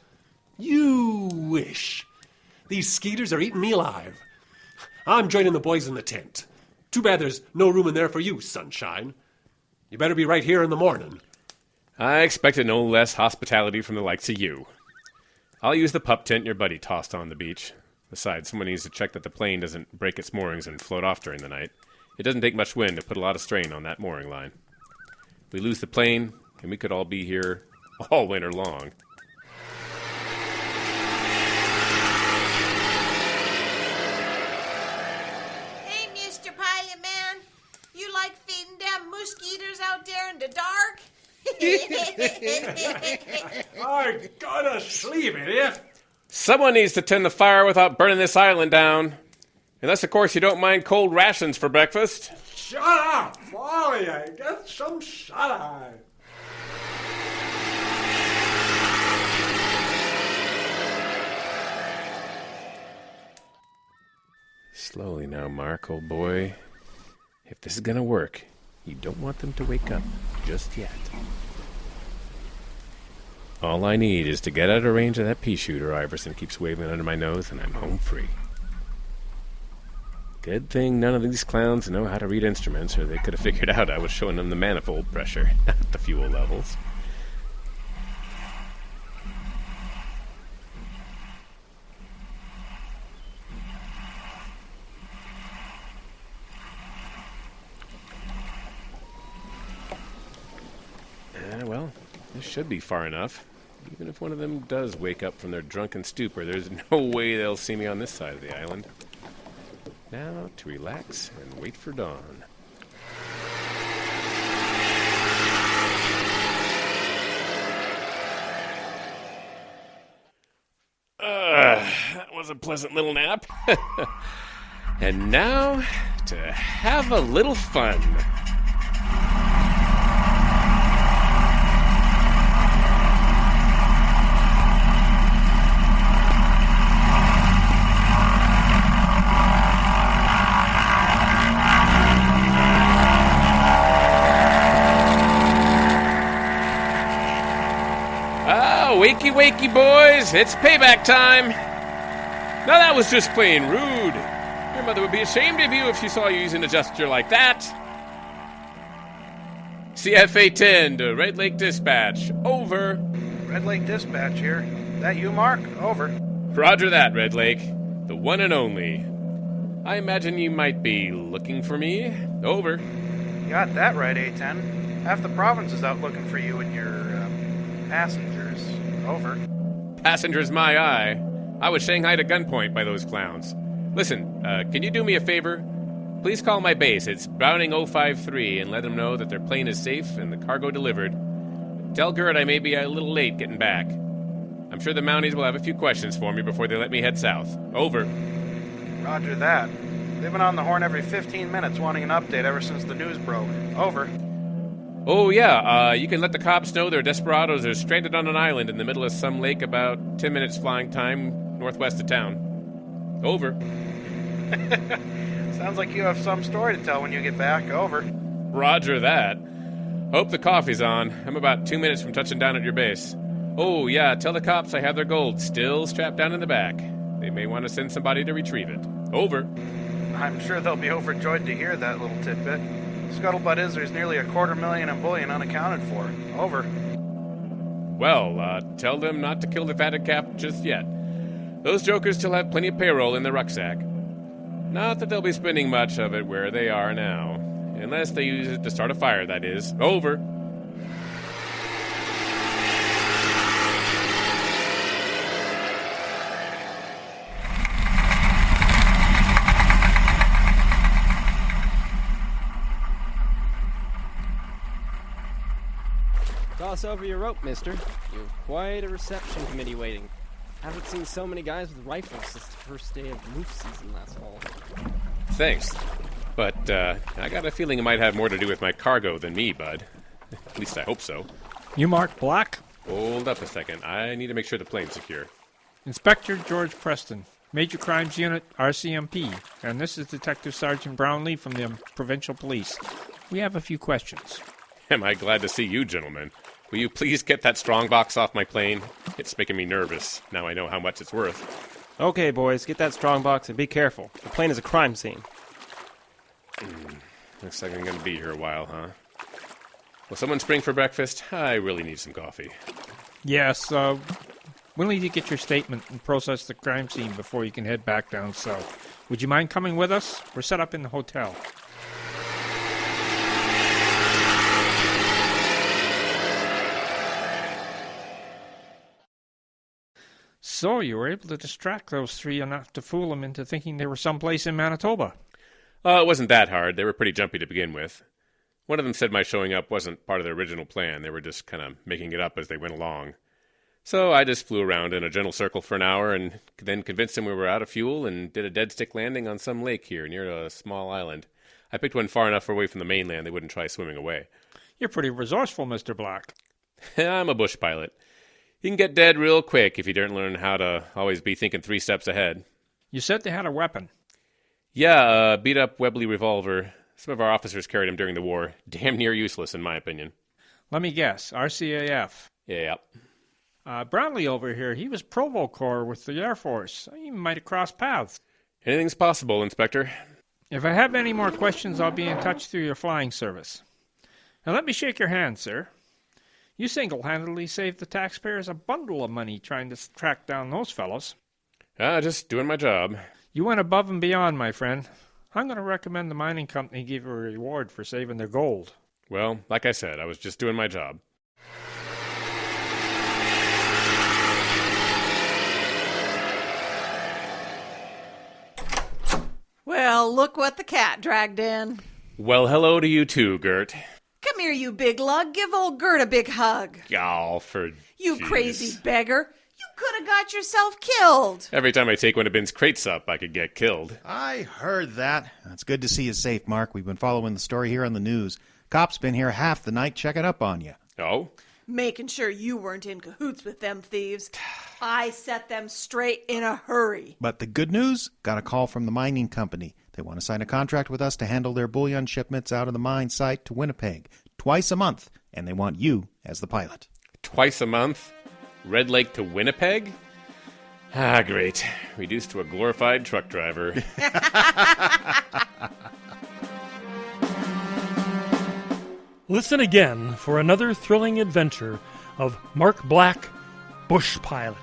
You wish. These skeeters are eating me alive. I'm joining the boys in the tent. Too bad there's no room in there for you, sunshine. You better be right here in the morning. I expected no less hospitality from the likes of you. I'll use the pup tent your buddy tossed on the beach. Besides, someone needs to check that the plane doesn't break its moorings and float off during the night. It doesn't take much wind to put a lot of strain on that mooring line. We lose the plane, and we could all be here all winter long. Hey, Mr. Pilot Man. You like feeding damn mosquitoes out there in the dark? I gotta sleep, idiot. Someone needs to tend the fire without burning this island down. Unless, of course, you don't mind cold rations for breakfast. Shut up, Wally. Get some shut-eye. Slowly now, Mark, old boy. If this is gonna work, you don't want them to wake up just yet. All I need is to get out of range of that pea shooter Iverson keeps waving under my nose, and I'm home free. Good thing none of these clowns know how to read instruments, or they could have figured out I was showing them the manifold pressure, not the fuel levels. Well, this should be far enough. Even if one of them does wake up from their drunken stupor, there's no way they'll see me on this side of the island. Now to relax and wait for dawn. That was a pleasant little nap. And now to have a little fun. Wakey, wakey, boys. It's payback time. Now that was just plain rude. Your mother would be ashamed of you if she saw you using a gesture like that. CFA 10 to Red Lake Dispatch. Over. Red Lake Dispatch here. That you, Mark? Over. Roger that, Red Lake. The one and only. I imagine you might be looking for me. Over. You got that right, A10. Half the province is out looking for you and your passengers. Over. Passengers my eye. I was shanghaied at gunpoint by those clowns. Listen, can you do me a favor? Please call my base. It's Browning 053 and let them know that their plane is safe and the cargo delivered. Tell Gert I may be a little late getting back. I'm sure the Mounties will have a few questions for me before they let me head south. Over. Roger that. They've been on the horn every 15 minutes wanting an update ever since the news broke. Over. Oh, yeah, you can let the cops know their desperados are stranded on an island in the middle of some lake about 10 minutes flying time northwest of town. Over. Sounds like you have some story to tell when you get back. Over. Roger that. Hope the coffee's on. I'm about 2 minutes from touching down at your base. Oh, yeah, tell the cops I have their gold still strapped down in the back. They may want to send somebody to retrieve it. Over. I'm sure they'll be overjoyed to hear that little tidbit. Scuttlebutt is there's nearly $250,000 in bullion unaccounted for. Over. Well, tell them not to kill the fatted calf just yet. Those jokers still have plenty of payroll in their rucksack. Not that they'll be spending much of it where they are now. Unless they use it to start a fire, that is. Over. Toss over your rope, mister. You've quite a reception committee waiting. Haven't seen so many guys with rifles since the first day of moose season last fall. Thanks. But, I got a feeling it might have more to do with my cargo than me, bud. At least I hope so. You Mark Black? Hold up a second. I need to make sure the plane's secure. Inspector George Preston, Major Crimes Unit, RCMP, and this is Detective Sergeant Brownlee from the Provincial Police. We have a few questions. Am I glad to see you, gentlemen. Will you please get that strongbox off my plane? It's making me nervous. Now I know how much it's worth. Okay, boys, get that strongbox and be careful. The plane is a crime scene. Looks like I'm going to be here a while, huh? Will someone spring for breakfast? I really need some coffee. Yes, we'll need to get your statement and process the crime scene before you can head back down south. Would you mind coming with us? We're set up in the hotel. So you were able to distract those three enough to fool them into thinking they were someplace in Manitoba. It wasn't that hard. They were pretty jumpy to begin with. One of them said my showing up wasn't part of their original plan. They were just kind of making it up as they went along. So I just flew around in a gentle circle for an hour and then convinced them we were out of fuel and did a dead stick landing on some lake here near a small island. I picked one far enough away from the mainland they wouldn't try swimming away. You're pretty resourceful, Mr. Black. I'm a bush pilot. You can get dead real quick if you don't learn how to always be thinking 3 steps ahead. You said they had a weapon. Yeah, a beat-up Webley revolver. Some of our officers carried them during the war. Damn near useless, in my opinion. Let me guess, RCAF. Yeah. Brownlee over here, he was Provo Corps with the Air Force. He might have crossed paths. Anything's possible, Inspector. If I have any more questions, I'll be in touch through your flying service. Now let me shake your hand, sir. You single-handedly saved the taxpayers a bundle of money trying to track down those fellows. Just doing my job. You went above and beyond, my friend. I'm going to recommend the mining company give you a reward for saving their gold. Well, like I said, I was just doing my job. Well, look what the cat dragged in. Well, hello to you too, Gert. Come here, you big lug. Give old Gert a big hug. Oh, for You geez. crazy beggar. You could have got yourself killed. Every time I take one of Ben's crates up, I could get killed. I heard that. It's good to see you safe, Mark. We've been following the story here on the news. Cops been here half the night checking up on you. Oh? Making sure you weren't in cahoots with them thieves. I set them straight in a hurry. But the good news, got a call from the mining company. They want to sign a contract with us to handle their bullion shipments out of the mine site to Winnipeg twice a month, and they want you as the pilot. Twice a month? Red Lake to Winnipeg? Ah, great. Reduced to a glorified truck driver. Listen again for another thrilling adventure of Mark Black, Bush Pilot.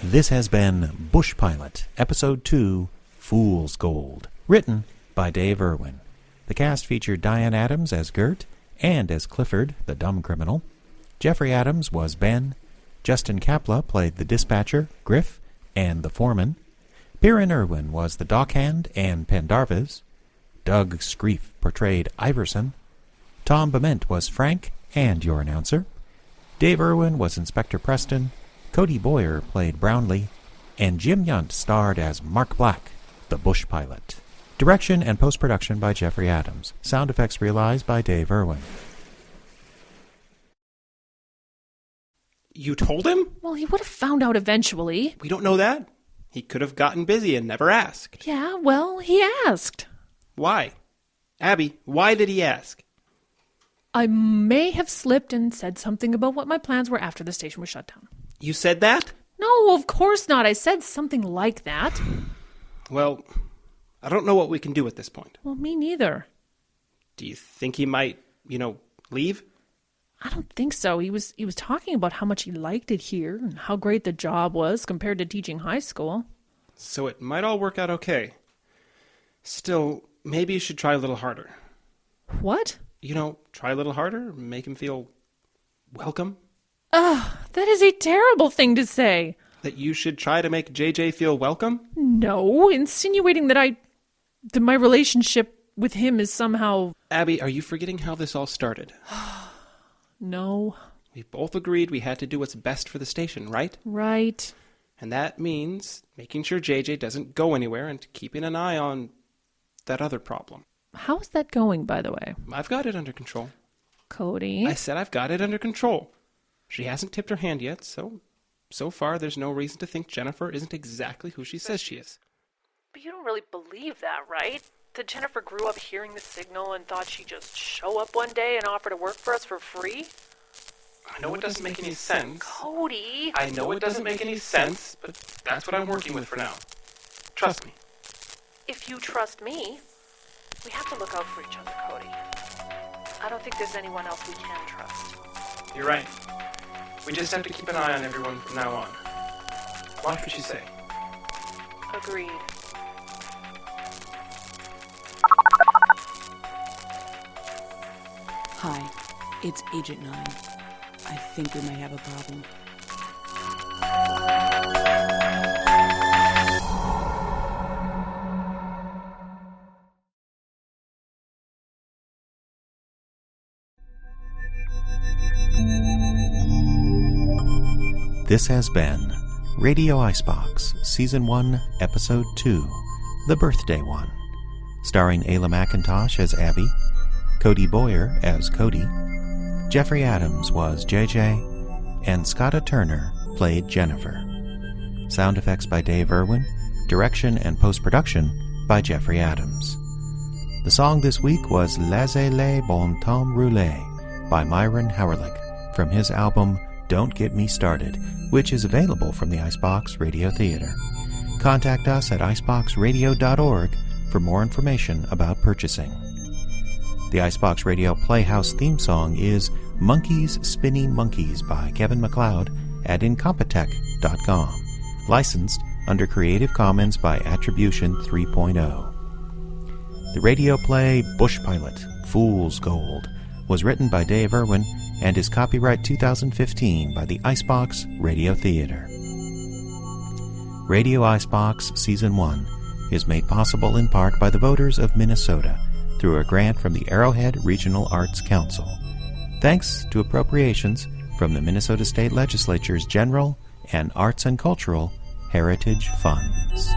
This has been Bush Pilot, Episode 2, Fool's Gold, written by Dave Irwin. The cast featured Diane Adams as Gert and as Clifford, the dumb criminal. Jeffrey Adams was Ben. Justin Kapla played the dispatcher, Griff, and the foreman. Piran Irwin was the dockhand and Pendarvis. Doug Screef portrayed Iverson. Tom Bement was Frank and your announcer. Dave Irwin was Inspector Preston. Cody Boyer played Brownlee. And Jim Yunt starred as Mark Black, the bush pilot. Direction and post-production by Jeffrey Adams. Sound effects realized by Dave Irwin. You told him? Well, he would have found out eventually. We don't know that. He could have gotten busy and never asked. Yeah, well, he asked. Why? Abby, why did he ask? I may have slipped and said something about what my plans were after the station was shut down. You said that? No, of course not. I said something like that. Well, I don't know what we can do at this point. Well, me neither. Do you think he might, leave? I don't think so. He was talking about how much he liked it here and how great the job was compared to teaching high school. So it might all work out okay. Still, maybe you should try a little harder. What? Try a little harder, make him feel welcome. Ugh, that is a terrible thing to say. That you should try to make JJ feel welcome? No, insinuating that my relationship with him is somehow... Abby, are you forgetting how this all started? No. We both agreed we had to do what's best for the station, right? Right. And that means making sure JJ doesn't go anywhere and keeping an eye on that other problem. How is that going, by the way? I've got it under control. Cody? I said I've got it under control. She hasn't tipped her hand yet, so far there's no reason to think Jennifer isn't exactly who she says she is. But you don't really believe that, right? That Jennifer grew up hearing the signal and thought she'd just show up one day and offer to work for us for free? I know it doesn't make any sense. Cody! I know it doesn't make any sense, but that's what I'm working with for now. Trust me. If you trust me, we have to look out for each other, Cody. I don't think there's anyone else we can trust. You're right. We just have to keep an eye on everyone from now on. Watch what you say. Agreed. Hi, it's Agent 9. I think we might have a problem. This has been Radio Icebox, Season 1, Episode 2, The Birthday One, starring Ayla McIntosh as Abby, Cody Boyer as Cody, Jeffrey Adams was JJ, and Scotta Turner played Jennifer. Sound effects by Dave Irwin, direction and post-production by Jeffrey Adams. The song this week was Laissez-les bon temps rouler by Myron Howerlick from his album Don't Get Me Started, which is available from the Icebox Radio Theater. Contact us at iceboxradio.org for more information about purchasing. The Icebox Radio Playhouse theme song is Monkeys Spinning Monkeys by Kevin MacLeod at Incompetech.com, licensed under Creative Commons by Attribution 3.0. The radio play Bush Pilot, Fool's Gold, was written by Dave Irwin and is copyright 2015 by the Icebox Radio Theater. Radio Icebox Season 1 is made possible in part by the voters of Minnesota through a grant from the Arrowhead Regional Arts Council. Thanks to appropriations from the Minnesota State Legislature's General and Arts and Cultural Heritage Funds.